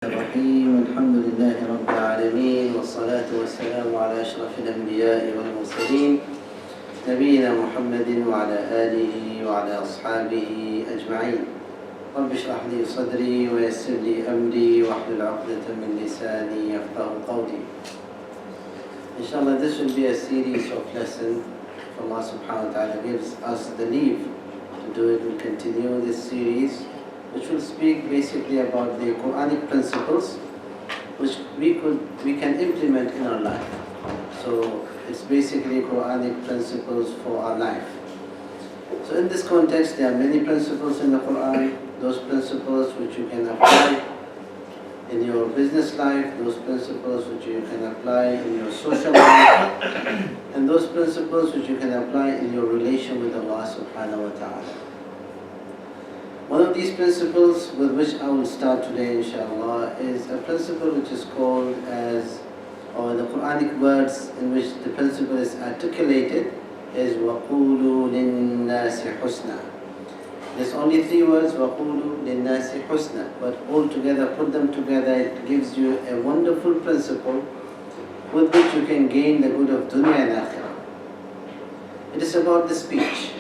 الرحيم الحمد لله رب العالمين والصلاة والسلام على أشرف الأنبياء والمرسلين نبينا محمد وعلى آله وعلى أصحابه أجمعين. رب اشرح لي صدري ويسر لي أمري واحلل عقدة من لساني يفقهوا قولي. Inshallah, this will be a series of lessons. If Allah subhanahu wa ta'ala gives us the leave to do it, we'll continue this series, which will speak basically about the Quranic principles which we can implement in our life. So it's basically Quranic principles for our life. So in this context, there are many principles in the Quran, those principles which you can apply in your business life, those principles which you can apply in your social life, and those principles which you can apply in your relation with Allah subhanahu wa ta'ala. One of these principles with which I will start today, inshallah, is a principle which is called as, or the Quranic words in which the principle is articulated is وَقُولُوا لِلنَّاسِ حُسْنًا. There's only three words, وَقُولُوا لِلنَّاسِ حُسْنًا, but all together, put them together, it gives you a wonderful principle with which you can gain the good of dunya and akhirah. It is about the speech.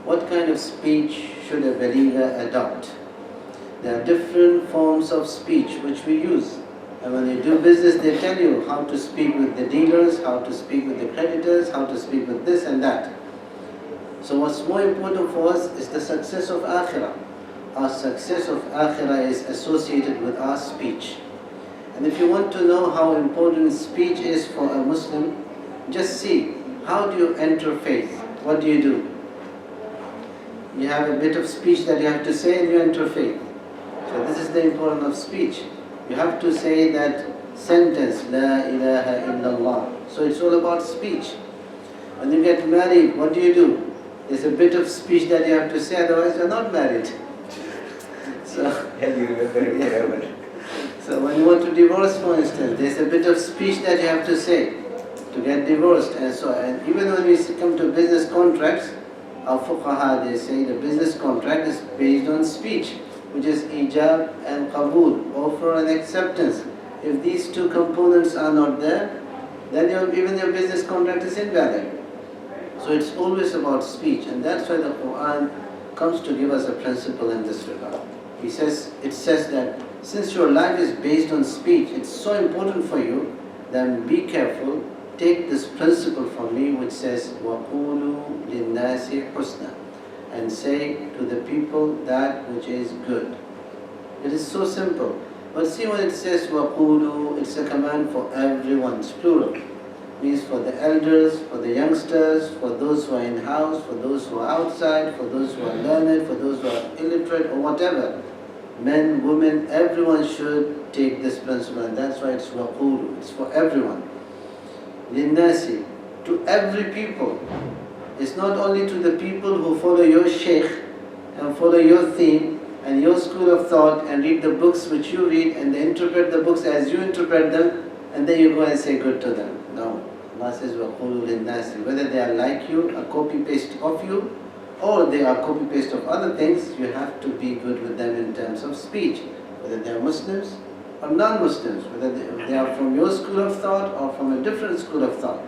What kind of speech should a believer adopt? There are different forms of speech which we use. And when you do business, they tell you how to speak with the dealers, how to speak with the creditors, how to speak with this and that. So what's more important for us is the success of akhirah. Our success of akhirah is associated with our speech. And if you want to know how important speech is for a Muslim, just see, how do you enter faith? What do? You have a bit of speech that you have to say and you enter faith. So this is the importance of speech. You have to say that sentence, La ilaha illallah. So it's all about speech. When you get married, what do? There's a bit of speech that you have to say, otherwise you're not married. So, you remember it forever. So when you want to divorce, for instance, there's a bit of speech that you have to say to get divorced. And even when we come to business contracts, our fuqaha, they say the business contract is based on speech, which is ijab and qabul, offer and acceptance. If these two components are not there, then even your business contract is invalid. So it's always about speech, and that's why the Quran comes to give us a principle in this regard. It says that since your life is based on speech, it's so important for you, then be careful. Take this principle from me which says وَقُولُوا لِلنَّاسِ حُسْنًا, and say to the people that which is good. It is so simple. But see when it says وَقُولُوا, it's a command for everyone, it's plural. It means for the elders, for the youngsters, for those who are in-house, for those who are outside, for those who are learned, for those who are illiterate or whatever. Men, women, everyone should take this principle, and that's why it's وَقُولُوا, it's for everyone. Linnasi, to every people. It's not only to the people who follow your sheikh and follow your theme and your school of thought and read the books which you read and they interpret the books as you interpret them, and then you go and say good to them. No. Allah says وَقُولُوا لِلنَّاسِ, whether they are like you, a copy-paste of you, or they are copy-paste of other things, you have to be good with them in terms of speech, whether they are Muslims or non-Muslims, whether they are from your school of thought or from a different school of thought,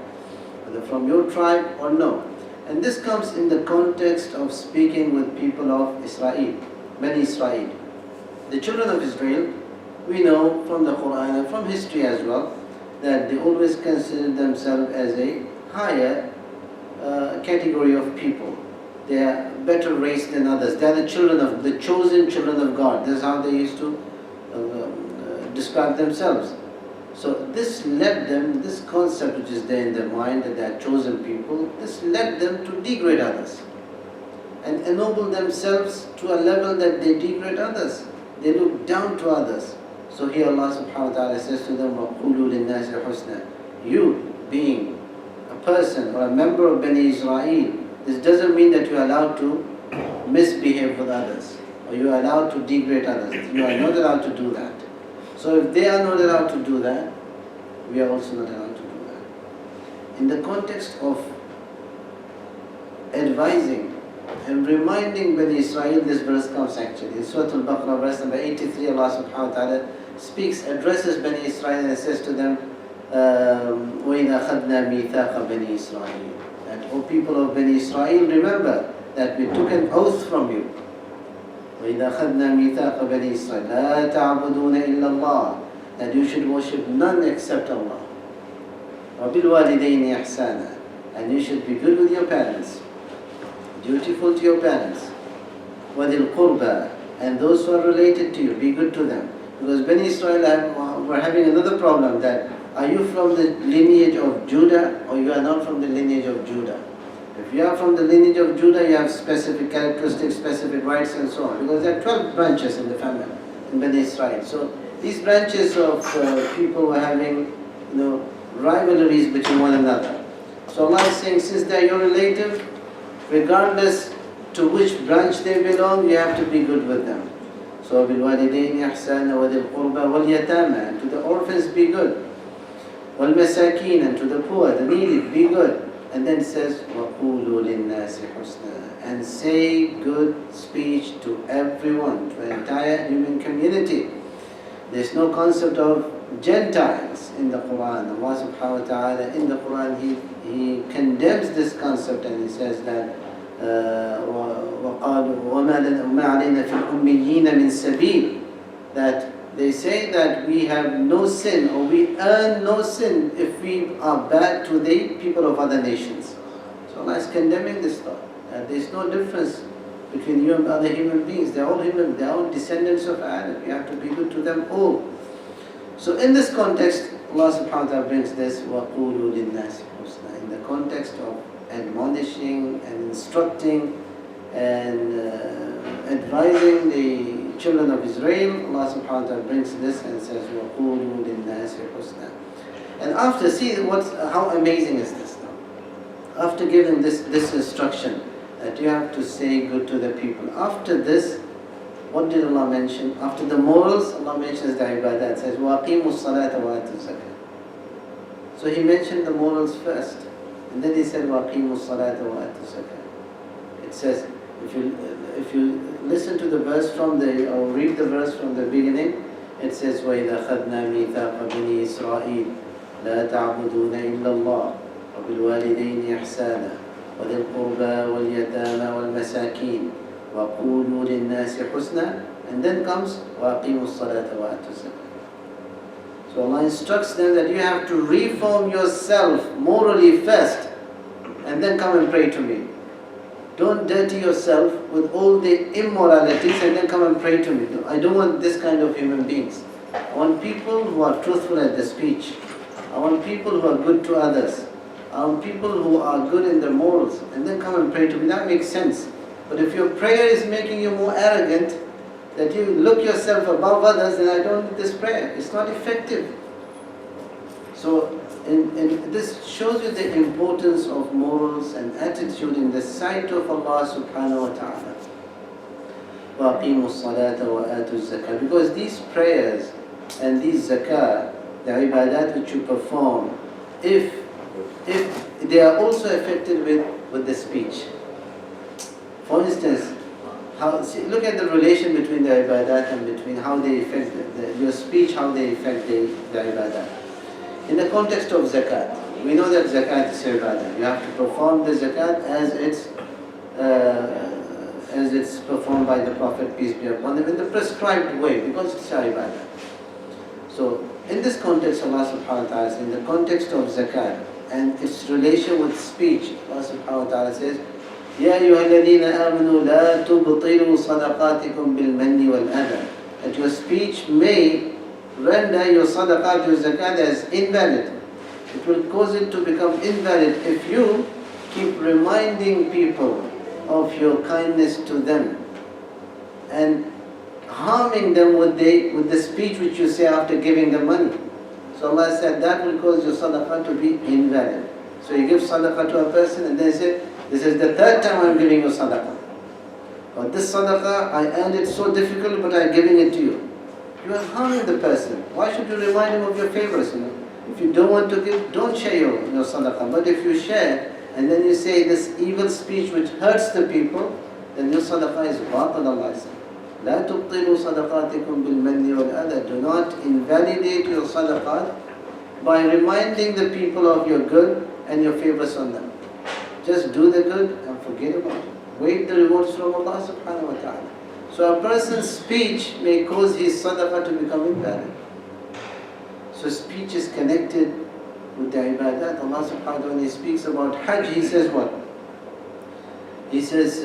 whether from your tribe or no. And this comes in the context of speaking with people of Israel, Bani Israel. The children of Israel, we know from the Quran and from history as well, that they always consider themselves as a higher category of people. They are better race than others. They are the chosen children of God. This is how they used to describe themselves. So this led them, this concept which is there in their mind that they are chosen people, this led them to degrade others and ennoble themselves to a level that they degrade others. They look down to others. So here Allah subhanahu wa ta'ala says to them, وَقُولُوا لِلنَّاسِ حُسْنًا. You being a person or a member of Bani Israel, this doesn't mean that you are allowed to misbehave with others or you are allowed to degrade others. You are not allowed to do that. So if they are not allowed to do that, we are also not allowed to do that. In the context of advising and reminding Bani Israel, this verse comes actually. In Surah Al-Baqarah, verse number 83, Allah subhanahu wa ta'ala speaks, addresses Bani Israel and says to them, وَإِذْ أَخَذْنَا مِيثَاقَ بَنِي إِسْرَائِيلَ, that, O people of Bani Israel, remember that we took an oath from you. وَإِذْ أَخَذْنَا مِيثَاقَ بَنِي إِسْرَائِيلَ لَا تَعْبُدُونَ إِلَّا اللَّهَ, that you should worship none except Allah. وَبِالْوَالِدَيْنِ إِحْسَانًا, and you should be good with your parents, dutiful to your parents. وَذِي الْقُرْبَى, and those who are related to you, be good to them. Because Bani Israel were having another problem, that are you from the lineage of Judah or you are not from the lineage of Judah? If you are from the lineage of Judah, you have specific characteristics, specific rights and so on. Because there are 12 branches in the family, in Bani Israel. So these branches of people were having, rivalries between one another. So Allah is saying, since they are your relative, regardless to which branch they belong, you have to be good with them. So بِالْوَالِدَيْنِ إِحْسَانًا وَذِي الْقُرْبَى وَالْيَتَامَى, and to the orphans be good. وَالْمَسَاكِينَ, and to the poor, the needy, be good. And then it says, وَقُولُوا لِلنَّاسِ حُسْنًا, and say good speech to everyone, to the entire human community. There's no concept of Gentiles in the Quran. Allah subhanahu wa ta'ala in the Quran, He condemns this concept, and He says that وَقَالُوا وَمَا عَلَيْنَا فِي الْأُمِّيِّينَ مِنْ سَبِيلٍ, that they say that we have no sin, or we earn no sin if we are bad to the people of other nations. So Allah is condemning this thought, that there is no difference between you and other human beings. They are all human, they are all descendants of Adam. You have to be good to them all. So in this context, Allah subhanahu wa ta'ala brings this, وَقُولُوا لِلنَّاسِ حُسْنًا, in the context of admonishing and instructing and advising the children of Israel. Allah subhanahu wa ta'ala brings this and says, وَقُولُوا لِلنَّاسِ حُسْنًا. And after, see how amazing is this now? After giving this instruction, that you have to say good to the people. After this, what did Allah mention? After the morals, Allah mentions the ibadat. It says, وَأَقِيمُوا الصَّلَاةَ وَآتُوا الزَّكَاةَ. So He mentioned the morals first. And then He said, وَأَقِيمُوا الصَّلَاةَ وَآتُوا الزَّكَاةَ. It says, if you listen to the verse or read the verse from the beginning, it says, وَإِذَا أَخَذْنَا مِيثَاقَ بَنِي إِسْرَائِيلَ لَا تَعْبُدُونَ إِلَّا اللَّهَ وَبِالْوَالِدَيْنِ إِحْسَانًا وَذِي الْقُرْبَى وَالْيَتَامَى وَالْمَسَاكِينَ وَقُولُوا لِلنَّاسِ حُسْنًا, and then comes وَأَقِيمُوا الصَّلَاةَ وَآتُوا الزَّكَاةَ. So Allah instructs them that you have to reform yourself morally first, and then come and pray to me. Don't dirty yourself with all the immoralities and then come and pray to me. I don't want this kind of human beings. I want people who are truthful at their speech. I want people who are good to others. I want people who are good in their morals, and then come and pray to me. That makes sense. But if your prayer is making you more arrogant, that you look yourself above others, then I don't need this prayer. It's not effective. So this shows you the importance of morals and attitude in the sight of Allah subhanahu wa ta'ala. وَأَقِيمُوا الصَّلَاةَ وَآتُوا الزَّكَاةَ. Because these prayers and these zakah, the ibadat which you perform, if they are also affected with the speech. For instance, look at the relation between the ibadat and between how they affect your speech, how they affect the ibadat. In the context of zakat, we know that zakat is ibadah. You have to perform the zakat as it's performed by the Prophet, peace be upon him, in the prescribed way, because it's ibadah. So in this context, Allah subhanahu wa ta'ala, in the context of zakat and its relation with speech, Allah subhanahu wa ta'ala says, يَا أَيُّهَا الَّذِينَ آمَنُوا لَا تُبْطِلُوا صَدَقَاتِكُمْ بِالْمَنِّ وَالْأَذَى. That your speech may render your sadaqat, your zakat as invalid. It will cause it to become invalid if you keep reminding people of your kindness to them and harming them with the speech which you say after giving them money. So Allah said that will cause your sadaqah to be invalid. So you give sadaqah to a person and they say, this is the third time I'm giving you sadaqah. Or this sadaqah, I earned it so difficult, but I'm giving it to you. You are harming the person. Why should you remind him of your favors? If you don't want to give, don't share your sadaqah. But if you share, and then you say this evil speech which hurts the people, then your sadaqah is batil, Allah said. لا تبطلوا صدقاتكم بالمن والأذى. Do not invalidate your sadaqat by reminding the people of your good and your favors on them. Just do the good and forget about it. Wait the rewards from Allah subhanahu wa ta'ala. So a person's speech may cause his sadaqah to become invalid. So speech is connected with the ibadat. Allah subhanahu wa ta'ala, when He speaks about Hajj, He says what? He says,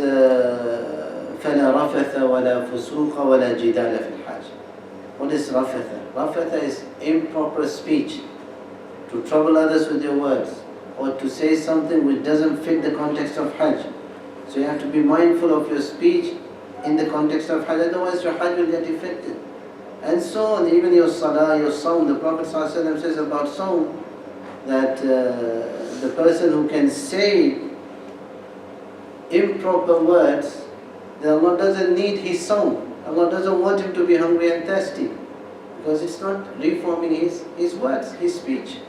فَلَا رَفَثَ وَلَا فُسُوقَ وَلَا جِدَالَ فِي الْحَجِّ. What is rafatha? Rafatha is improper speech, to trouble others with your words, or to say something which doesn't fit the context of Hajj. So you have to be mindful of your speech in the context of Hajj, otherwise your Hajj will get affected. And so on, even your salah, your sawm. The Prophet ﷺ says about sawm that the person who can say improper words, then Allah doesn't need his sawm. Allah doesn't want him to be hungry and thirsty, because it's not reforming his words, his speech.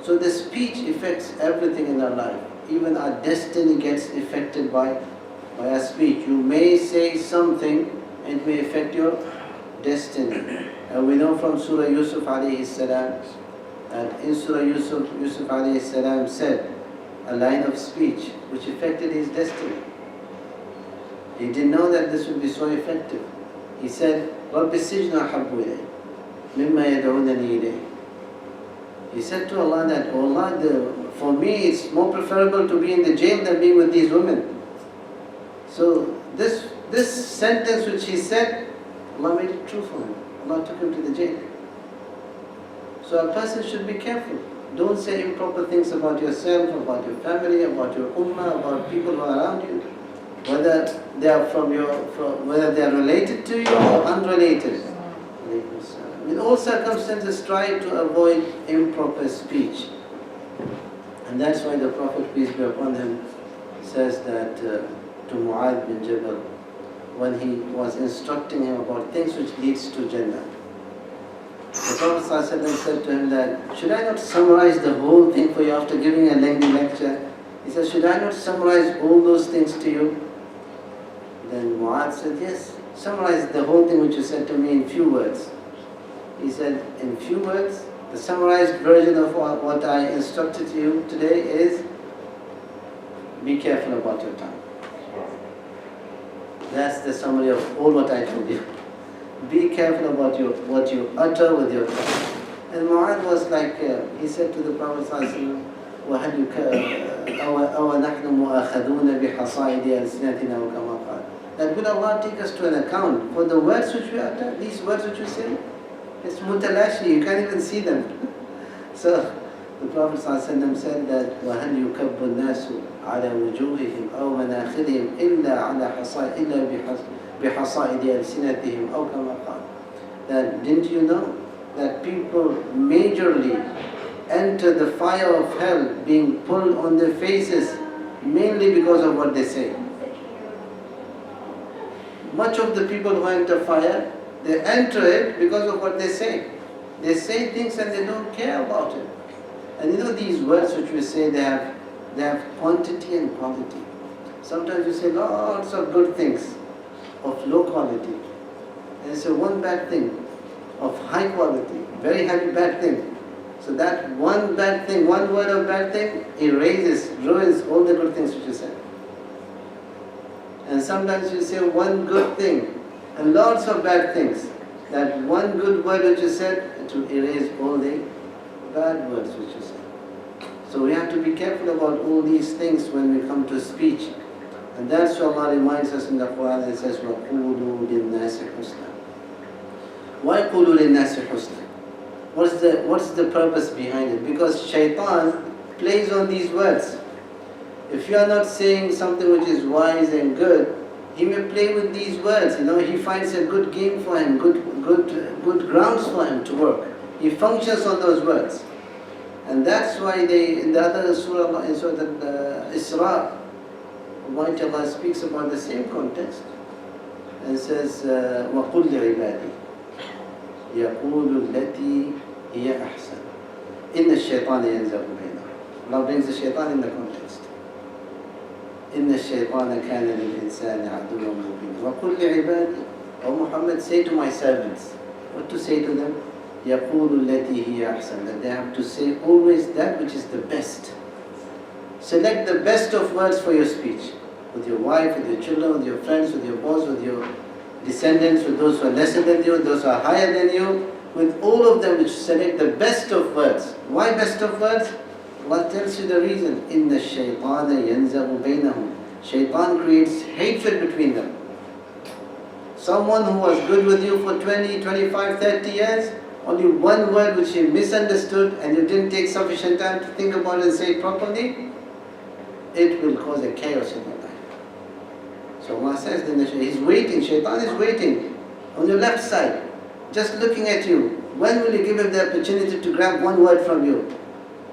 So the speech affects everything in our life. Even our destiny gets affected by our speech. You may say something and it may affect your destiny. And we know from Surah Yusuf alayhi salam, that in Surah Yusuf alayhi salam said a line of speech which affected his destiny. He didn't know that this would be so effective. He said, رَبِّ السِّجْنُ أَحَبُّ إِلَيْهِ مِمَّا يَدْعُونَنِي إِلَيْهِ. He said to Allah that, oh Allah, for me it's more preferable to be in the jail than being with these women. So this sentence which he said, Allah made it true for him. Allah took him to the jail. So a person should be careful. Don't say improper things about yourself, about your family, about your ummah, about people who are around you, whether they are whether they are related to you or unrelated. In all circumstances, try to avoid improper speech. And that's why the Prophet, peace be upon him, says that to Mu'adh bin Jabal, when he was instructing him about things which leads to Jannah. The Prophet ﷺ said to him that, should I not summarize the whole thing for you after giving a lengthy lecture? He said, should I not summarize all those things to you? Then Mu'adh said, yes, summarize the whole thing which you said to me in few words. He said, in few words, the summarized version of what I instructed you today is, be careful about your tongue. That's the summary of all what I told you. Be careful about what you utter with your tongue. And Mu'adh was like, he said to the Prophet ﷺ, أَوَ نَحْنُ مُؤَخَذُونَ بِحَصَائِدِ أَلْسِنَتِنَا وَكَمَا قَالَ. That will Allah take us to an account for the words which we utter, these words which we say? It's mutalashi, you can't even see them. So the Prophet ﷺ said that وَهَلْ يُكَبُّ النَّاسُ عَلَى وُجُوهِهِمْ أَوْ مَنَاخِرِهِمْ إِلَّا بِحَصَائِدِ أَلْسِنَتِهِمْ أَوْ كَمَا قَالَ. That didn't you know that people majorly enter the fire of hell being pulled on their faces mainly because of what they say? Much of the people who enter fire, they enter it because of what they say. They say things and they don't care about it. And you know these words which we say, they have quantity and quality. Sometimes you say lots of good things of low quality. And you say one bad thing of high quality, very heavy bad thing. So that one bad thing, one word of bad thing, erases, ruins all the good things which you said. And sometimes you say one good thing and lots of bad things. That one good word which you said, it will erase all the bad words which you said. So we have to be careful about all these things when we come to speech. And that's what Allah reminds us in the Quran. It says, وَقُولُوا لِلنَّاسِ حُسْنًا. Why قُولُوا لِلنَّاسِ حُسْنًا? What's the purpose behind it? Because shaitan plays on these words. If you are not saying something which is wise and good, he may play with these words. He finds a good game for him, good grounds for him to work. He functions on those words. And that's why in the other surah, in Surah Isra, Almighty Allah speaks about the same context. And says, وَقُلْ لِعِبَادِي يَقُولُ الَّتِي هِيَ أَحْسَنُ إِنَّ الشَّيْطَانَ يَنزَغُ بَيْنَهُمْ. Allah brings the shaitan in the context. إِنَّ الشَّيْطَانَ كَانَ لِلْإِنسَانِ عَدُوًّا مُبِينًا وَقُلْ لِعِبَادِي. O Muhammad, say to my servants, what to say to them? يَقُولُ الَّتِي هِيَ أَحْسَنُ, that they have to say always that which is the best. Select the best of words for your speech. With your wife, with your children, with your friends, with your boss, with your descendants, with those who are lesser than you, those who are higher than you, with all of them, which select the best of words. Why best of words? Allah tells you the reason. إِنَّ الشَّيْطَانَ يَنْزَغُ بَيْنَهُمْ. Shaitan creates hatred between them. Someone who was good with you for 20, 25, 30 years, only one word which you misunderstood and you didn't take sufficient time to think about it and say it properly, it will cause a chaos in your life. So Allah says, he's waiting, Shaitan is waiting on your left side, just looking at you. When will you give him the opportunity to grab one word from you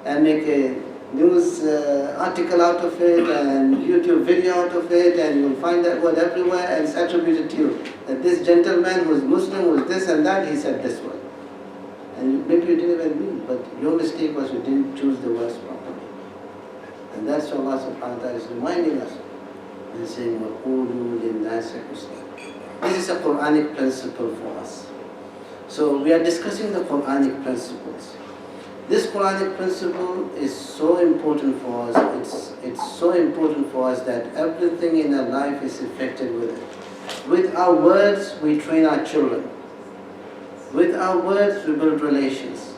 and make a news article out of it and YouTube video out of it, and you'll find that word everywhere and it's attributed to you. That this gentleman who's Muslim, who's this and that, he said this word. And maybe you didn't even mean, but your mistake was you didn't choose the words properly. And that's what Allah subhanahu wa ta'ala is reminding us. And saying, وَقُولُوا لِلنَّاسِ حُسْنًا. This is a Quranic principle for us. So we are discussing the Quranic principles. This Quranic principle is so important for us. It's so important for us that everything in our life is affected with it. With our words, we train our children. With our words, we build relations.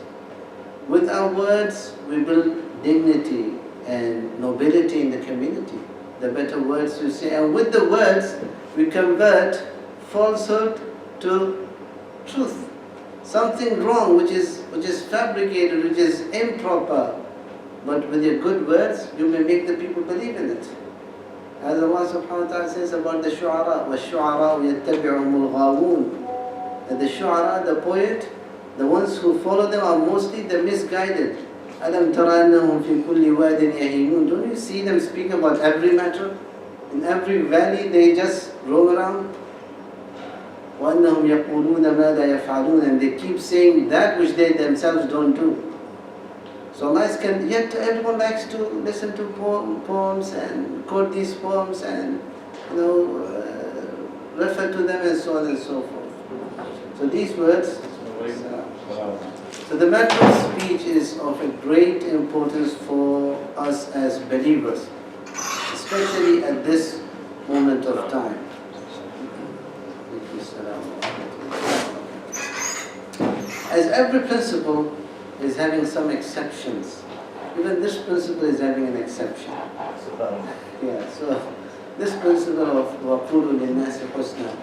With our words, we build dignity and nobility in the community. The better words you say. And with the words, we convert falsehood to truth. Something wrong which is fabricated, which is improper. But with your good words, you may make the people believe in it. As Allah subhanahu wa ta'ala says about the shu'ara, وَالشُّعَرَاءُ يَتَّبِعُهُمُ الْغَاوُونَ. That the shu'ara, the poet, the ones who follow them are mostly the misguided. أَلَمْ تَرَ أَنَّهُمْ فِي كُلِّ وَادٍ يَهِيمُونَ. Don't you see them speak about every matter? In every valley they just roam around. وَأَنَّهُمْ يَقُولُونَ مَا لَا يَفْعَلُونَ. And they keep saying that which they themselves don't do. So Allah yet everyone likes to listen to poems and quote these poems and refer to them and so on and so forth. So these words. So the matter of speech is of a great importance for us as believers, especially at this moment of time. As every principle is having some exceptions, even this principle is having an exception. Yeah, so this principle of وَقُولُوا لِلنَّاسِ حُسْنًا,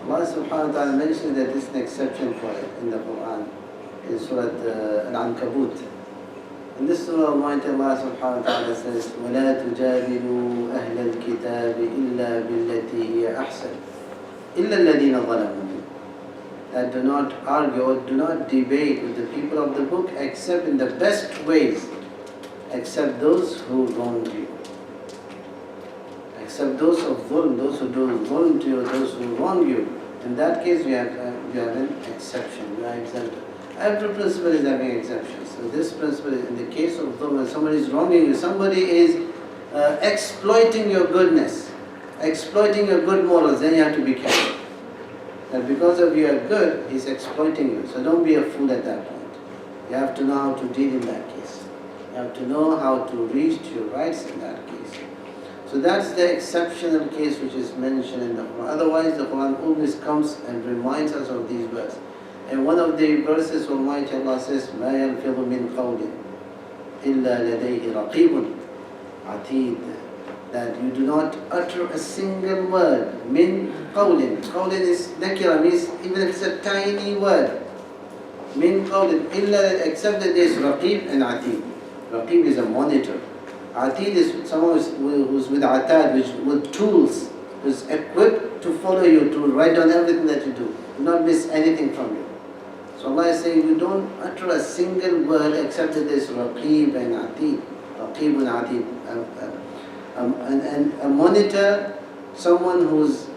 Allah subhanahu wa ta'ala mentioned that this is an exception for it in the Quran, in Surah Al-Ankabut. In this surah, Almighty Allah subhanahu wa ta'ala says, وَلَا تُجَادِلُوا أَهْلَ الْكِتَابِ إِلَّا بِالَّتِي هِيَ أَحْسَنُ إِلَّا الَّذِينَ ظَلَمُوا. That do not argue or do not debate with the people of the book except in the best ways, except those who wrong you. Except those of dhulm, those who do dhulm to you, those who wrong you. In that case, you have an exception, you are exempted. Every principle is having exceptions. So this principle is in the case of dhulm, when somebody is wronging you, somebody is exploiting your goodness, exploiting your good morals, then you have to be careful. That because of you are good, he's exploiting you. So don't be a fool at that point. You have to know how to deal in that case. You have to know how to reach to your rights in that case. So that's the exceptional case which is mentioned in the Quran. Otherwise, the Quran always comes and reminds us of these words. And one of the verses, Almighty Allah says, مَا يَلْفِظُ مِنْ قَوْلٍ إِلَّا لَدَيْهِ رَقِيبٌ عَتِيدٌ. That you do not utter a single word. Min qawlin. Qawlin is nakira, means even if it's a tiny word. Min qawlin. Illa, except that there is raqib and atid. Raqib is a monitor. Atid is someone who's with atad, with tools, who's equipped to follow you, to write down everything that you do. Do not miss anything from you. So Allah is saying you don't utter a single word except that there is raqib and atid. Raqib and atid. And a monitor, someone who's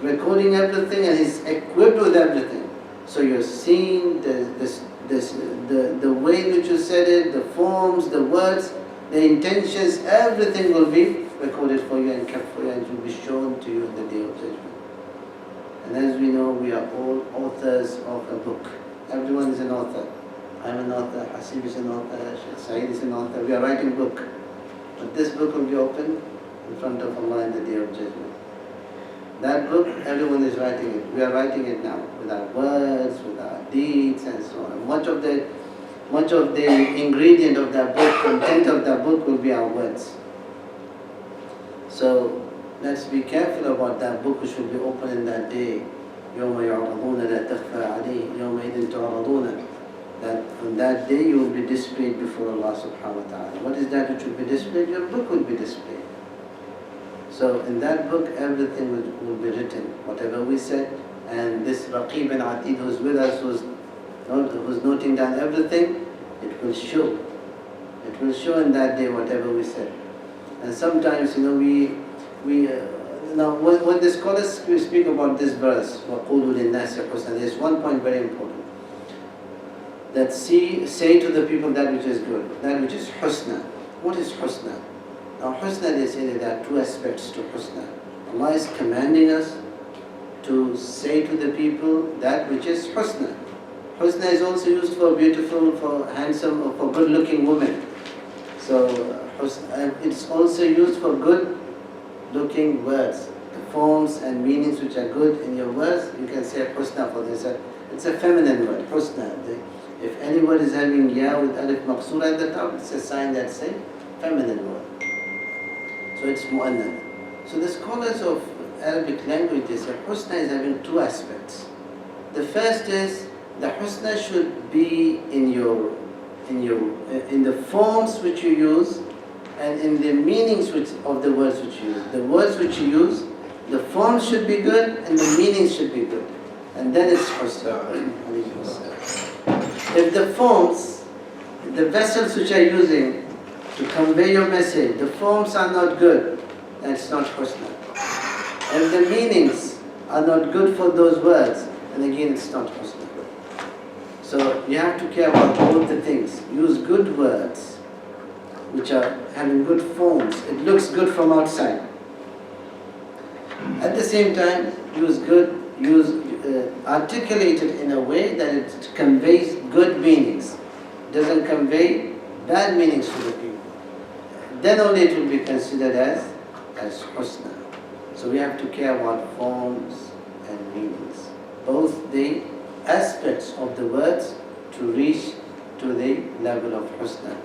recording everything and is equipped with everything. So you're seeing the way in which you said it, the forms, the words, the intentions, everything will be recorded for you and kept for you and will be shown to you in the day of judgment. And as we know, we are all authors of a book. Everyone is an author. I'm an author, Hasib is an author, Sheikh Saeed is an author. We are writing a book. But this book will be open in front of Allah in the Day of Judgment. That book, everyone is writing it. We are writing it now with our words, with our deeds and so on. Much of the ingredient of that book, content of that book will be our words. So let's be careful about that book which will be open in that day. يَوْمَ يُعْرَضُونَ لَا تَخْفَى عَلَيْهِ يَوْمَئِذٍ تُعْرَضُونَ. That on that day you will be displayed before Allah subhanahu wa ta'ala. What is that which will be displayed? Your book will be displayed. So in that book everything will be written, whatever we said, and this Raqib and Atid who's with us, who's noting down everything, it will show. It will show in that day whatever we said. And sometimes, now when the scholars speak about this verse, وَقُولُوا لِلنَّاسِ حُسْنًا, there's one point very important. That say to the people that which is good, that which is husna. What is husna? Now husna, they say that there are two aspects to husna. Allah is commanding us to say to the people that which is husna. Husna is also used for beautiful, for handsome, or for good looking women. So it's also used for good looking words. The forms and meanings which are good in your words, you can say husna for this. It's a feminine word, husna. If any word is having ya with alif maqsoora at the top, it's a sign that say feminine word. So it's mu'annath. So the scholars of Arabic language, they say husna is having two aspects. The first is the husna should be in the forms which you use and in the meanings of the words which you use. The words which you use, the forms should be good and the meanings should be good. And then it's husna. If the forms, the vessels which are using to convey your message, the forms are not good, then it's not husna. If the meanings are not good for those words, then again it's not husna. So you have to care about both the things. Use good words which are having good forms. It looks good from outside. At the same time, articulate it in a way that it conveys good meanings. It doesn't convey bad meanings to the people. Then only it will be considered as husna. So we have to care about forms and meanings. Both the aspects of the words to reach to the level of husna.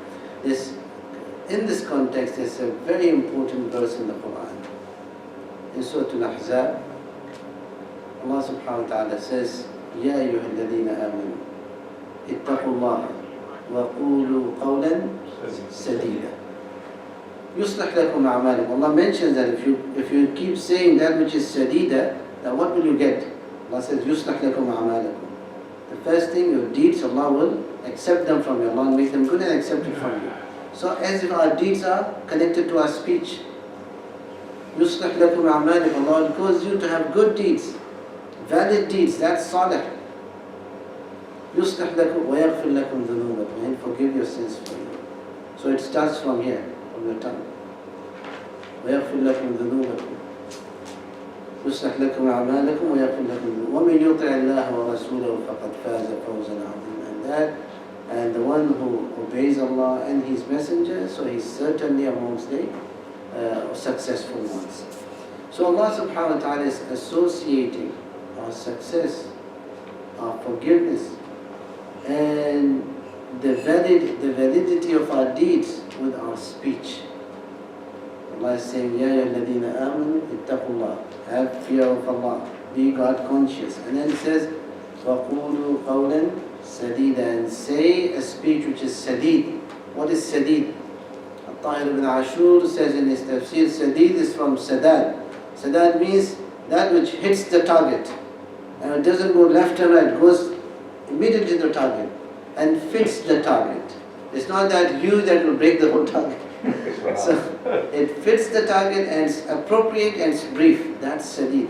In this context, there's a very important verse in the Quran. In Surah Al-Ahzab, Allah subhanahu wa ta'ala says, يَا أَيُّهَا الَّذِينَ آمَنُوا اتَّقُوا اللَّهَ وَقُولُوا قَوْلًا سَدِيدًا يُصْلِحْ لَكُمْ أَعْمَالِكُمْ. Allah mentions that if you keep saying that which is sadida, then what will you get? Allah says, يُصْلِحْ لَكُمْ أَعْمَالِكُم. The first thing, your deeds, Allah will accept them from you. Allah will make them good and accept it from you. So as if our deeds are connected to our speech. يُصْلِحْ لَكُمْ أَعْمَالِكُمْ. Allah will cause you to have good deeds, valid deeds, that's salih. يُصْلِحْ لَكُمْ وَيَغْفِرْ لَكُمْ ذُنُوبَكُمْ, and forgive your sins for you. So it starts from here, from your tongue. وَيَغْفِرْ لَكُمْ ذُنُوبَكُمْ يُصْلِحْ لَكُمْ أَعْمَالَكُمْ وَيَغْفِرْ لَكُمْ ذُنُوبَكُمْ وَمَنْ يُطِعِ اللَّهَ وَرَسُولَهُ فَقَدْ فَازَ فَوْزًا عَظِيمًا. And the one who obeys Allah and His Messenger, so he's certainly amongst the successful ones. So Allah subhanahu wa ta'ala is associating our success, our forgiveness, and the validity of our deeds with our speech. Allah is saying, Ya ayyuhalladhina amanu ittaqullah, have fear of Allah, be God conscious. And then it says, وَقُولُوا قَوْلًا سَدِيدًا, and say a speech which is sadid. What is sadid? Al-Tahir ibn Ashur says in his tafsir, sadid is from sadad. Sadad means that which hits the target. And it doesn't go left and right, it goes immediately to the target and fits the target. It's not that will break the whole target. So it fits the target and it's appropriate and it's brief. That's sadid.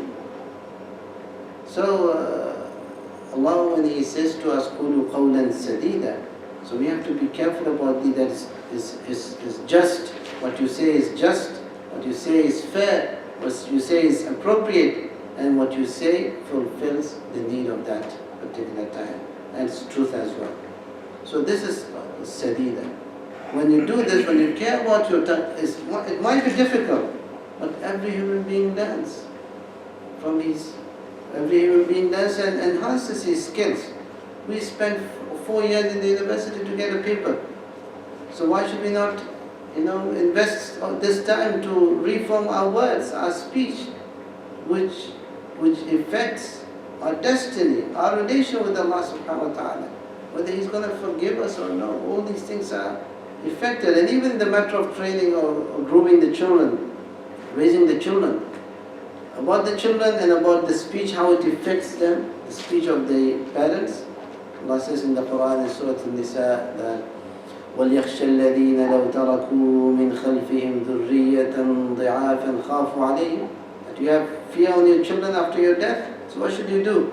So Allah, when He says to us, "Qulu qawlan sadida," so we have to be careful about that is just. What you say is just. What you say is fair. What you say is appropriate. and what you say fulfills the need of that particular time. And it's truth as well. So this is sadida. When you do this, when you care about your tongue, it might be difficult, but every human being learns from every human being learns and enhances his skills. We spent 4 years in the university to get a paper. So why should we not, invest this time to reform our words, our speech, which affects our destiny, our relation with Allah subhanahu wa ta'ala, whether He's going to forgive us or no. All these things are affected. And even the matter of training or grooming the children, raising the children, about the children and about the speech, how it affects them, the speech of the parents. Allah says in the Quran in Surah An-Nisa that وَلْيَخْشَ الَّذِينَ لَوْ تَرَكُوا مِنْ خَلْفِهِمْ ذُرِّيَّةً ضِعَافًا خَافُوا عَلَيْهِمْ. That you have fear on your children after your death. So what should you do?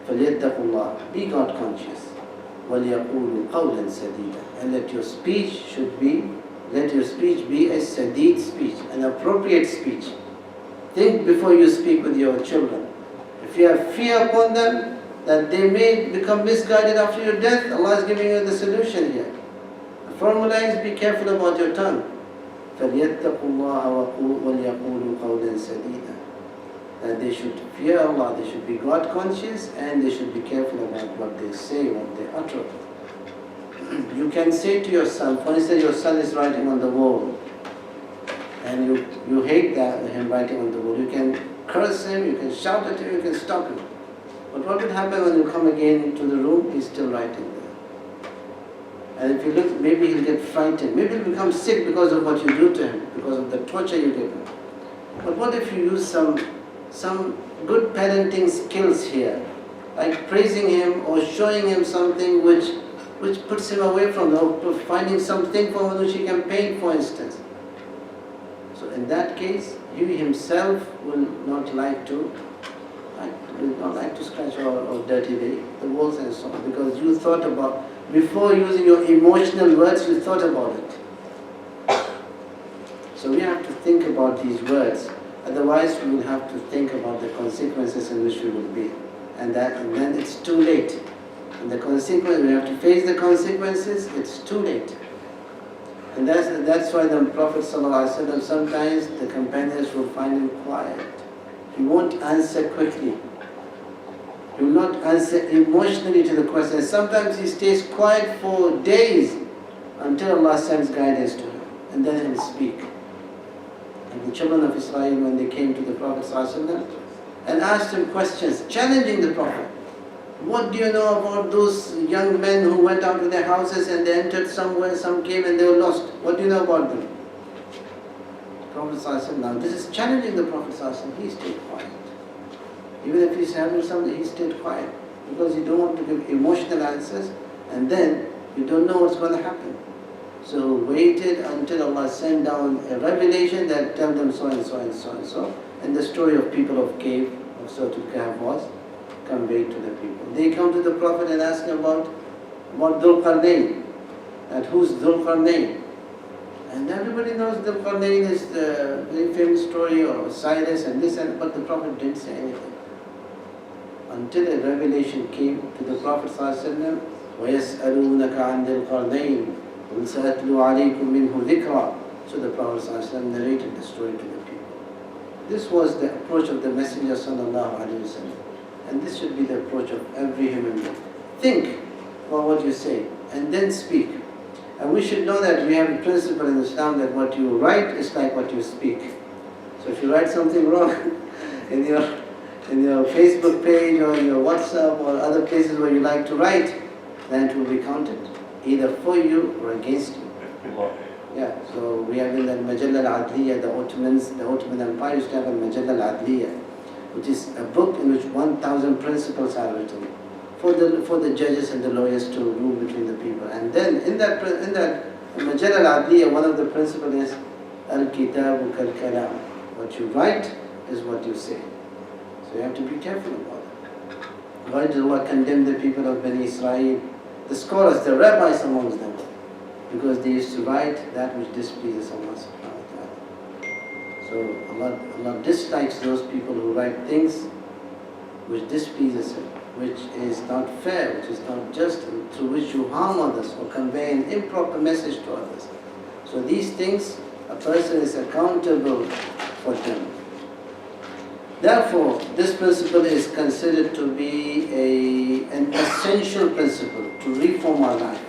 فَلْيَتَّقُوا اللَّهَ. Be God conscious. وَلْيَقُولُوا قَوْلًا سَدِيدًا. And let your speech be a sadid speech, an appropriate speech. Think before you speak with your children. If you have fear upon them that they may become misguided after your death, Allah is giving you the solution here. The formula is be careful about your tongue. فَلْيَتَّقُوا اللَّهَ وَلْيَقُولُوا قَوْلًا سَدِيدًا. That they should fear Allah, they should be God conscious, and they should be careful about what they say, what they utter. You can say to your son, for instance, your son is writing on the wall, and you hate him writing on the wall. You can curse him, you can shout at him, you can stop him. But what would happen when you come again into the room? He's still writing there. And if you look, maybe he'll get frightened. Maybe he'll become sick because of what you do to him, because of the torture you give him. But what if you use some good parenting skills here, like praising him or showing him something which puts him away from finding something for which he can paint, for instance. So in that case, you himself will not like to scratch or dirty the walls and so on, because you thought about, before using your emotional words, you thought about it. So we have to think about these words, otherwise we will have to think about the consequences in which we will be. And then it's too late. And the consequence, we have to face the consequences, it's too late. And that's why the Prophet ﷺ, sometimes the companions will find him quiet. He won't answer quickly. He will not answer emotionally to the question. Sometimes he stays quiet for days until Allah sends guidance to him, and then he'll speak. And the children of Israel, when they came to the Prophet ﷺ and asked him questions, challenging the Prophet, what do you know about those young men who went out of their houses and they entered somewhere, some cave and they were lost? What do you know about them? The Prophet ﷺ, now this is challenging the Prophet ﷺ, he stayed quiet. Even if he's having something, he stayed quiet, because you don't want to give emotional answers and then you don't know what's going to happen. So waited until Allah sent down a revelation that tell them so and so and so and so. And the story of people of cave, of Surah Al-Kahf was conveyed to the people. They come to the Prophet and ask him about Dhul Qarnayn, that who's Dhul Qarnayn? And everybody knows Dhul Qarnayn is the very famous story of Cyrus and this and, but the Prophet didn't say anything. Until a revelation came to the Prophet ﷺ, وَيَسْأَلُونَكَ عَنْ ذِي الْقَرْنَيْنِ قُلْ سَأَتْلُو عَلَيْكُم مِّنْهُ ذِكْرًا. So the Prophet ﷺ narrated the story to the people. This was the approach of the Messenger ﷺ. And this should be the approach of every human being. Think about what you say and then speak. And we should know that we have a principle in Islam that what you write is like what you speak. So if you write something wrong in your Facebook page or your WhatsApp or other places where you like to write, then it will be counted, either for you or against you. Yeah, so we have in the Majalla Al-Adliya, the Ottoman Empire used to have a Majalla Al-Adliya, which is a book in which 1,000 principles are written for the judges and the lawyers to rule between the people. And then in that Majalla Al-Adliya, one of the principles is Al-Kitabu Kal-Kalam. What you write is what you say. So you have to be careful about it. Why did Allah condemn the people of Bani Israel? The scholars, the rabbis amongst them, because they used to write that which displeases Allah subhanahu wa ta'ala. So Allah dislikes those people who write things which displeases Him, which is not fair, which is not just, through which you harm others or convey an improper message to others. So these things, a person is accountable for them. Therefore, this principle is considered to be an essential principle to reform our life.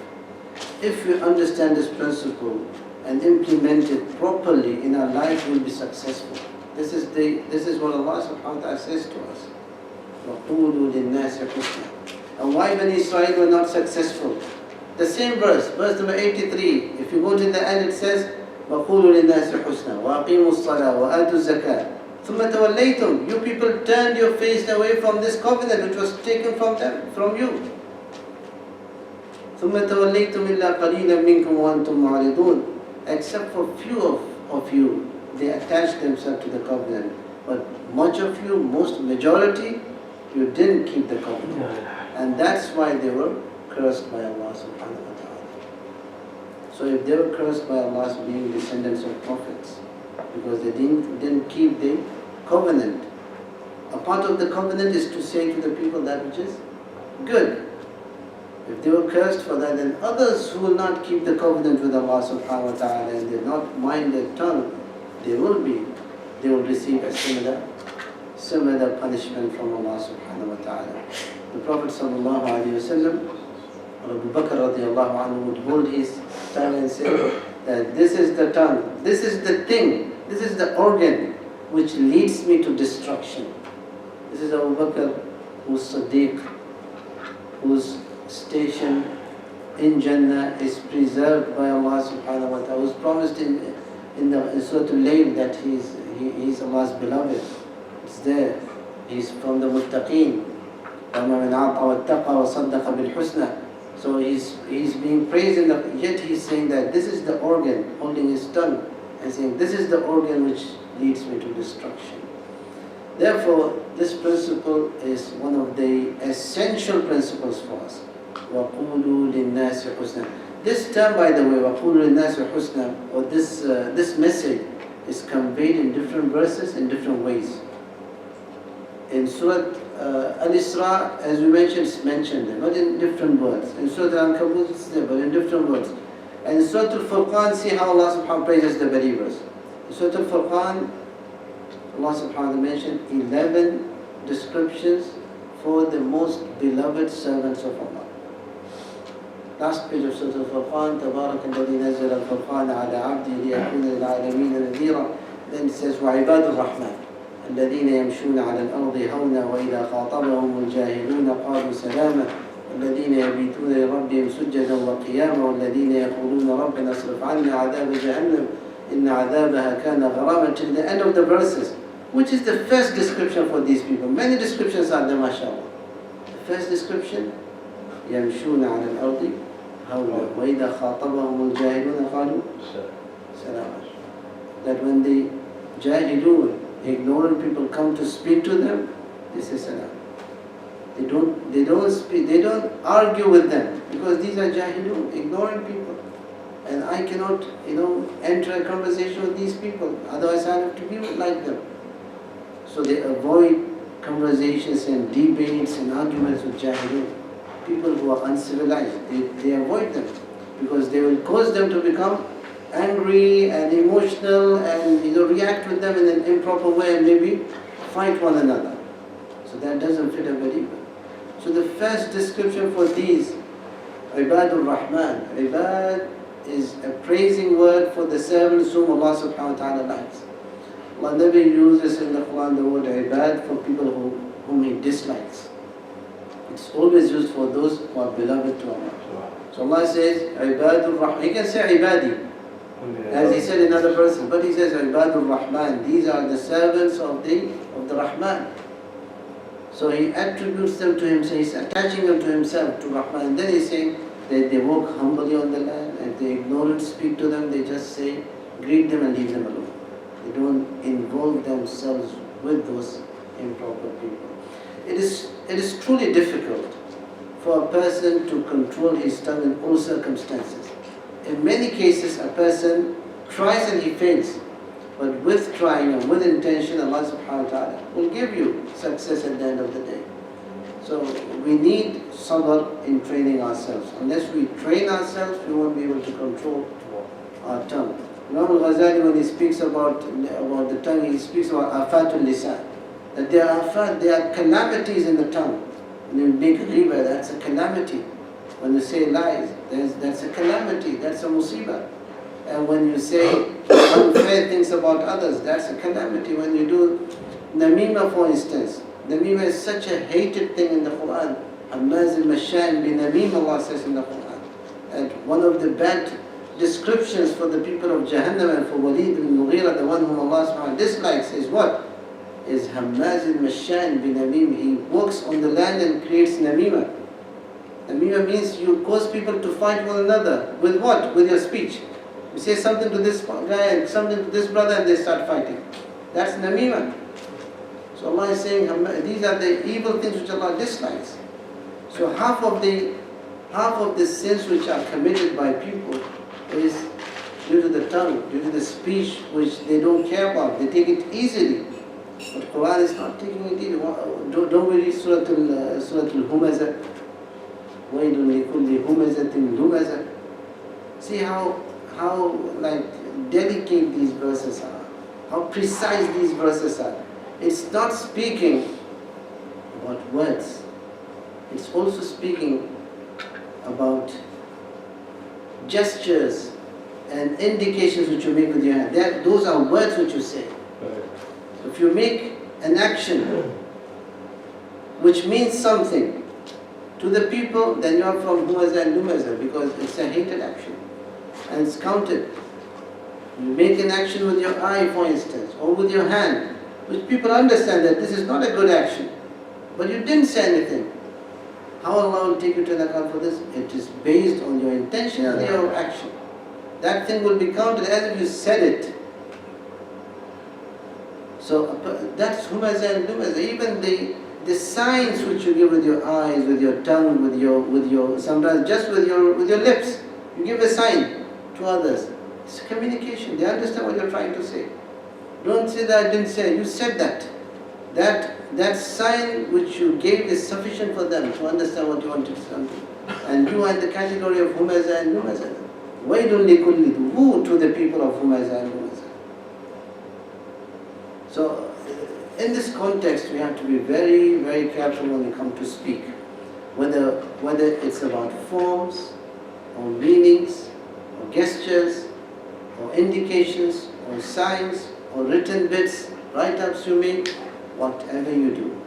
If we understand this principle and implement it properly in our life, we will be successful. This is what Allah subhanahu wa ta'ala says to us. وَقُولُوا لِلنَّاسِ حُسْنًا. And why Bani Israel were not successful? The same verse number 83, if you go to the end, it says, وَقُولُوا لِلنَّاسِ حُسْنًا وَأَقِيمُوا الصَّلَاةَ وَآتُوا الزَّكَاةَ ثُمَّ تَوَلَّيْتُمْ. You people turned your face away from this covenant which was taken from them, from you. ثُمَّ تَوَلَّيْتُمْ إِلَّا قَلِيلًا مِنْكُمْ وَأَنْتُمْ مُعْرِضُونَ. Except for few of you, they attached themselves to the covenant. But much of you, majority, you didn't keep the covenant. And that's why they were cursed by Allah subhanahu wa ta'ala. So if they were cursed by Allah as being descendants of prophets, because they didn't keep the covenant. A part of the covenant is to say to the people that which is good. If they were cursed for that, then others who will not keep the covenant with Allah subhanahu wa ta'ala and they not mind their tongue, they will receive a similar punishment from Allah subhanahu wa ta'ala. The Prophet sallallahu alayhi wa sallam, Abu Bakr radiallahu anhu, would hold his tongue and say that this is the tongue, this is the thing, this is the organ which leads me to destruction. This is Abu Bakr, who's Siddiq, whose station in Jannah is preserved by Allah subhanahu wa ta'ala, who's promised in Surah Al-Layl that he's Allah's beloved. It's there. He's from the muttaqeen. وَمَا مَنْ عَطَى وَاتَّقَى وَصَدَّقَ بِالْحُسْنَى. So he's being praised, yet he's saying that this is the organ, holding his tongue, and saying this is the organ which leads me to destruction. Therefore, this principle is one of the essential principles for us. وَقُولُوا لِلنَّاسِ حُسْنًا. This term, by the way, وَقُولُوا لِلنَّاسِ حُسْنًا, or this message is conveyed in different verses in different ways. In Surah Al-Isra, as we mentioned, it's mentioned there, but in different words. In Surah Al-Ankabut, it's there, but in different words. And in Surah Al-Furqan, see how Allah subhanahu wa ta'ala praises the believers. In Surah Al-Furqan, Allah subhanahu wa ta'ala mentioned 11 descriptions for the most beloved servants of Allah. Last page of Surah Al-Furqan, تبارك الذي نزل الفرقان على عبده ليكون للعالمين نذيرا. Then it says وعباد الرحمن الذين يمشون على الأرض هونا وإذا خاطبهم الجاهلون قالوا سلاما والذين يبيتون لربهم سجدا وقياما والذين يقولون ربنا اصرف عنا عذاب جهنم إن عذابها كان غراما, till the end of the verses, which is the first description for these people. Many descriptions are there, mashallah. The first description, يمشون على الأرض هونا وإذا خاطبهم الجاهلون قالوا سلاما. That when the jahilun, ignorant people, come to speak to them, they say salam. They don't speak, they don't argue with them, because these are jahilun, ignorant people. And I cannot, enter a conversation with these people, otherwise I have to be like them. So they avoid conversations and debates and arguments with jahilun. People who are uncivilized, they avoid them, because they will cause them to become angry and emotional and react with them in an improper way and maybe fight one another. So that doesn't fit a believer. So the first description for these, Ibadur Rahman, Ibad is a praising word for the servants whom Allah subhanahu wa ta'ala likes. Allah never uses in the Quran the word Ibad for people whom He dislikes. It's always used for those who are beloved to Allah. So Allah says Ibadur Rahman. He can say Ibadi, as He said in another person, but He says Ibadur Rahman. These are the servants of the Rahman. So He attributes them to Himself. He's attaching them to Himself, to Rahman. And then He's saying that they walk humbly on the land. If the ignorant speak to them, they just say, greet them and leave them alone. They don't involve themselves with those improper people. It is truly difficult for a person to control his tongue in all circumstances. In many cases, a person tries and he fails. But with trying and with intention, Allah subhanahu wa ta'ala will give you success at the end of the day. So we need sabr in training ourselves. Unless we train ourselves, we won't be able to control our tongue. Imam Al-Ghazali, when he speaks about the tongue, he speaks about afatul lisan. That there are calamities in the tongue. When you make riba, that's a calamity. When you say lies, that's a calamity, that's a musibah. And when you say unfair things about others, that's a calamity. When you do namima, for instance, namima is such a hated thing in the Quran. Hammaz al-Masha'in bi namima, Allah says in the Quran. And one of the bad descriptions for the people of Jahannam and for Walid al-Mughira, the one whom Allah subhanahu wa ta'ala dislikes, is what? Is Hammaz al-Masha'in bi namim. He works on the land and creates namima. Namima means you cause people to fight one another. With what? With your speech. You say something to this guy and something to this brother and they start fighting. That's namima. So Allah is saying these are the evil things which Allah dislikes. So half of the sins which are committed by people is due to the tongue, due to the speech which they don't care about. They take it easily. But Quran is not taking it easily. Don't we read Surah Al-Humazah? وَيْلٌ لِكُلِّ هُمَزَةٍ لُمَزَةٍ. See how delicate these verses are, how precise these verses are. It's not speaking about words, it's also speaking about gestures and indications which you make with your hand. Those are words which you say. So if you make an action which means something to the people, then you are from Humaza and Lumaza, because it's a hated action. And it's counted. You make an action with your eye, for instance, or with your hand, which people understand that this is not a good action, but you didn't say anything. How Allah will take you to an account for this? It is based on your intention and your action. That thing will be counted as if you said it. So that's Humaza and Lumaza. Even the signs which you give with your eyes, with your tongue, with your sometimes just with your lips, you give a sign to others. It's communication. They understand what you're trying to say. Don't say that I didn't say. You said that. That sign which you gave is sufficient for them to understand what you want to say. And you are in the category of Humaza and Lumaza. وَيْلٌ لِكُلِّ Woe to the people of Humaza and Lumaza. So in this context, we have to be very, very careful when we come to speak. Whether it's about forms or meanings or gestures or indications or signs or written bits, write-ups you make, whatever you do,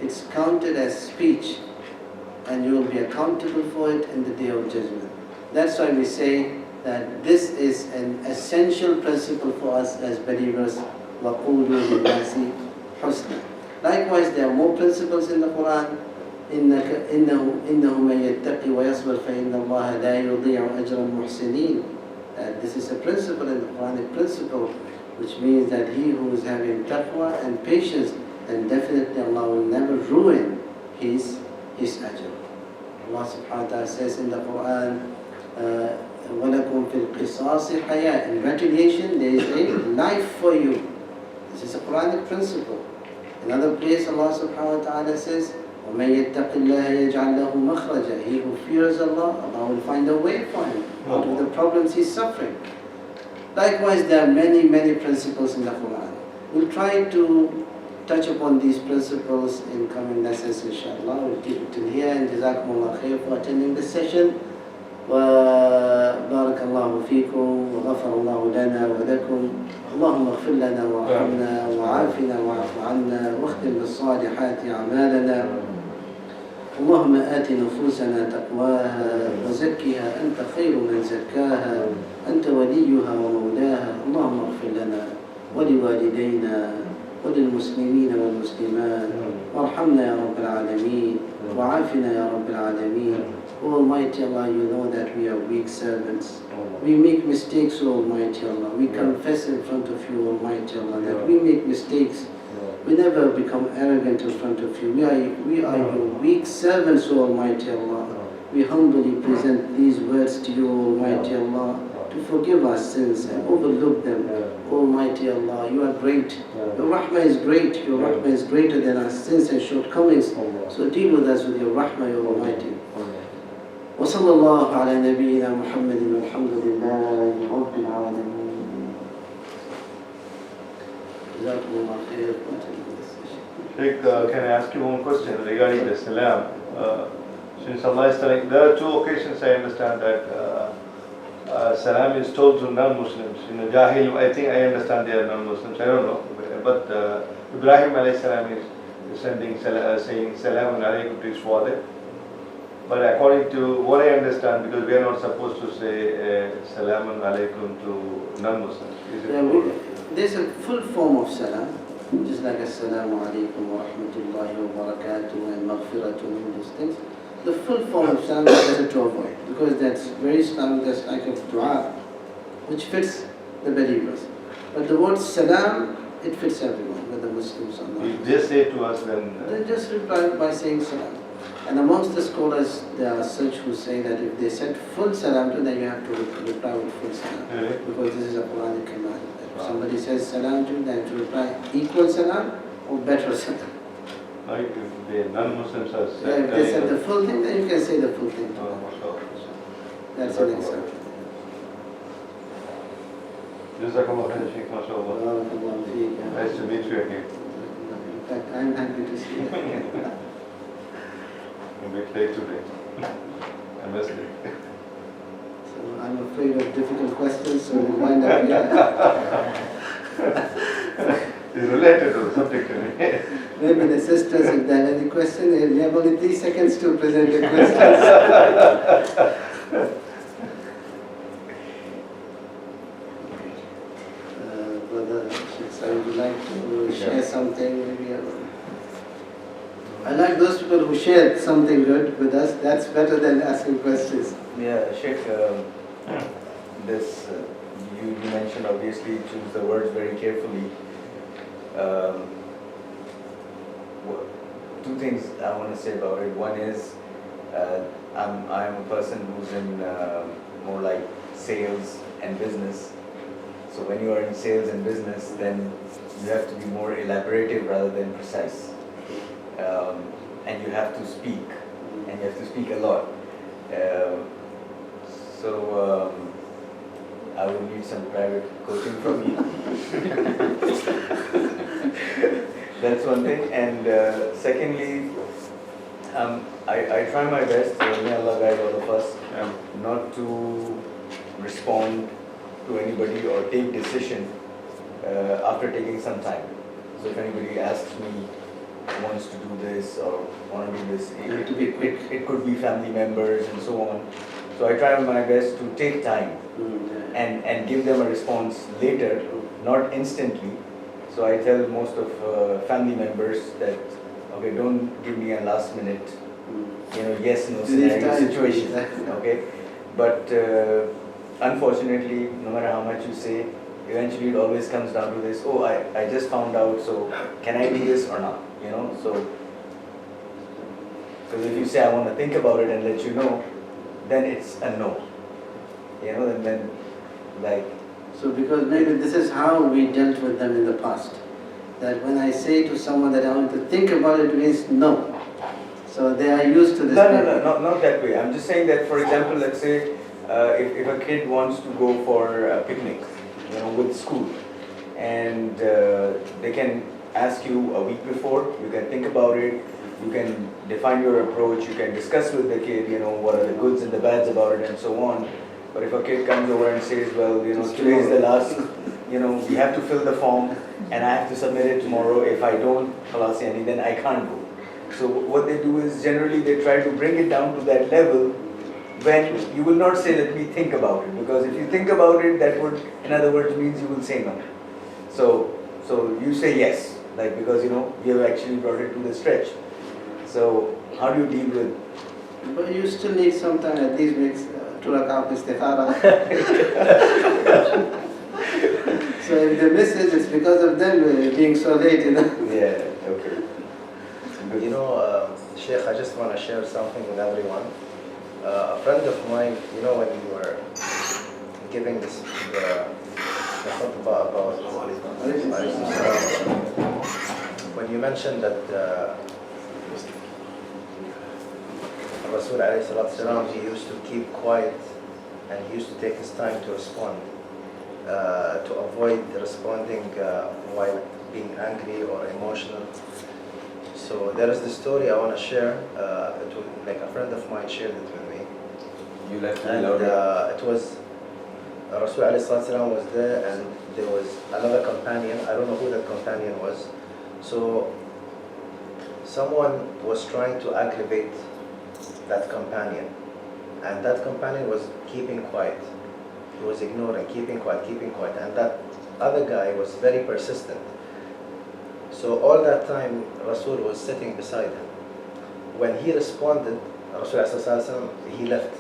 it's counted as speech and you will be accountable for it in the Day of Judgment. That's why we say that this is an essential principle for us as believers. وَقُولُوا لِلنَّاسِ حُسْنًا. Likewise, there are more principles in the Quran. إِنَّهُ مَن يَتَّقِ وَيَصْبِرْ فَإِنَّ اللَّهَ لَا يُضِيعُ أَجْرَ الْمُحْسِنِينَ. This is a principle in the Quranic principle, which means that he who is having taqwa and patience, then definitely Allah will never ruin his ajr. Allah subhanahu wa ta'ala says in the Quran, وَلَكُمْ فِي الْقِصَاصِ حَيَاةٍ. In retaliation, there is a life for you. This is a Quranic principle. Another place Allah subhanahu wa ta'ala says, وَمَن يَتَّقِ اللَّهَ يَجْعَلْ لَهُ مَخْرَجًا. He who fears Allah, Allah will find a way for him out of the problems he's suffering. Likewise, there are many, many principles in the Quran. We'll try to touch upon these principles in coming lessons, inshallah. We'll keep it till here, and Jazakumullah khair for attending this session. وبارك الله فيكم وغفر الله لنا ولكم. اللهم اغفر لنا وارحمنا وعافنا واعف عنا واختم بالصالحات أعمالنا. اللهم آت نفوسنا تقواها وزكها أنت خير من زكاها أنت وليها ومولاها. اللهم اغفر لنا ولوالدينا وللمسلمين والمسلمات وارحمنا يا رب العالمين وعافنا يا رب العالمين. O Almighty Allah, you know that we are weak servants. We make mistakes, O Almighty Allah. We confess in front of you, Almighty Allah, that we make mistakes. We never become arrogant in front of you. We are your weak servants, O Almighty Allah. We humbly present these words to you, Almighty Allah. to forgive our sins and overlook them. Almighty Allah, you are great. Your rahmah is great. Your rahmah is greater than our sins and shortcomings. So deal with us with your rahmah, your Almighty. وصلى الله على نبينا محمد والحمد لله رب العالمين. جزاكم الله خير. Sheikh, can I ask you one question regarding the salam? Since Allah is telling, there are two occasions I understand that salam is told to non-Muslims. Jahil, I think I understand they are non-Muslims, I don't know. But Ibrahim alayhi salam is saying salamun alaykum to his father. But according to what I understand, because we are not supposed to say salamun alaykum to non-Muslims. There's a full form of salam, just like assalamu alaykum wa rahmatullahi wa barakatuh and maghfiratun and these things. The full form of salam is better to avoid, because that's very Islamic, that's like a dua, which fits the believers. But the word salam, it fits everyone, whether Muslims or not. You just say to us then... Then just reply by saying salam. And amongst the scholars, there are such who say that if they said full salam to, then you have to reply with full salam. Really? Because this is a Quranic command. If somebody says salam to you, then to reply equal salam or better salam. Like if the non-Muslims are If they said the full thing, then you can say the full thing to them. That's an example. Jazakallah khair, Sheikh, mashallah. Nice to meet you again. In fact, I'm happy to see you. A bit late today. I missed it. So I'm afraid of difficult questions, so we'll wind up here. It's related to the subject to me. Maybe the sisters, if they have any question, you have only 3 seconds to present the questions. Brother, would you like to share something? Maybe I like those people who shared something good with us. That's better than asking questions. Yeah, Sheikh, this you mentioned, obviously choose the words very carefully. Two things I want to say about it. One is I'm a person who's in more like sales and business. So when you are in sales and business, then you have to be more elaborative rather than precise. And you have to speak, and you have to speak a lot. So I would need some private coaching from you. That's one thing. And secondly, I try my best, may Allah guide all of us, not to respond to anybody or take decision after taking some time. So if anybody asks me, wants to do this or want to do this, it could be family members and so on. So I try my best to take time and give them a response later, not instantly. So I tell most of family members that, okay, don't give me a last minute, yes, no scenario situation, okay? But unfortunately, no matter how much you say, eventually it always comes down to this, oh, I just found out, so can I do this or not? So because if you say I want to think about it and let you know, then it's a no. And then like... So because maybe this is how we dealt with them in the past. That when I say to someone that I want to think about it, means no. So they are used to this. No, not that way. I'm just saying that, for example, let's say if a kid wants to go for a picnic, with school, and they can ask you a week before, you can think about it, you can define your approach, you can discuss with the kid, what are the goods and the bads about it and so on. But if a kid comes over and says, well, today is the last, we have to fill the form and I have to submit it tomorrow, if I don't, then I can't go. So what they do is generally they try to bring it down to that level when you will not say, let me think about it, because if you think about it, that would, in other words, means you will say no. So you say yes, because you have actually brought it to the stretch. So how do you deal with? But you still need some time, at least makes 2 rak'ah istikhara. So if they miss it, it's because of them being so late, Yeah, okay. Sheikh, I just want to share something with everyone. A friend of mine, when we were giving this the khutbah about when you mentioned that Rasul alayhi salatu salam, he used to keep quiet and he used to take his time to respond, to avoid responding while being angry or emotional. So there is this story I want to share. Like a friend of mine shared it with me. You left me And louder. it was Rasul alayhi salatu salam was there, and there was another companion. I don't know who that companion was. So someone was trying to aggravate that companion, and that companion was keeping quiet. He was ignoring, keeping quiet, and that other guy was very persistent. So all that time, Rasul was sitting beside him. When he responded, Rasul he left.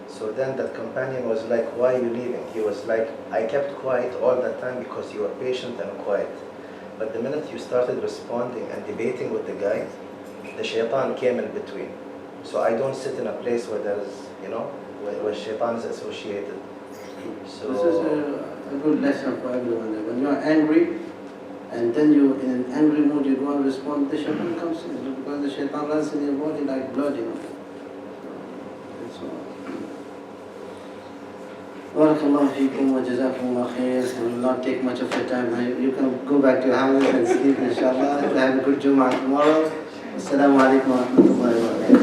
So then that companion was like, "Why are you leaving?" He was like, "I kept quiet all that time because you were patient and quiet. But the minute you started responding and debating with the guy, the shaitan came in between. So I don't sit in a place where there is, where shaitan is associated." So This is a good lesson for everyone. When you are angry, and then you in an angry mood, you go and respond, the shaitan comes in, because the shaitan runs in your body like blood, That's all. Barakallahu feekum wa jazakumullah khair. I will not take much of your time. You can go back to your houses and sleep, inshallah. Have a good Jummah tomorrow. Assalamu alaikum wa rahmatullahi wa barakatuh.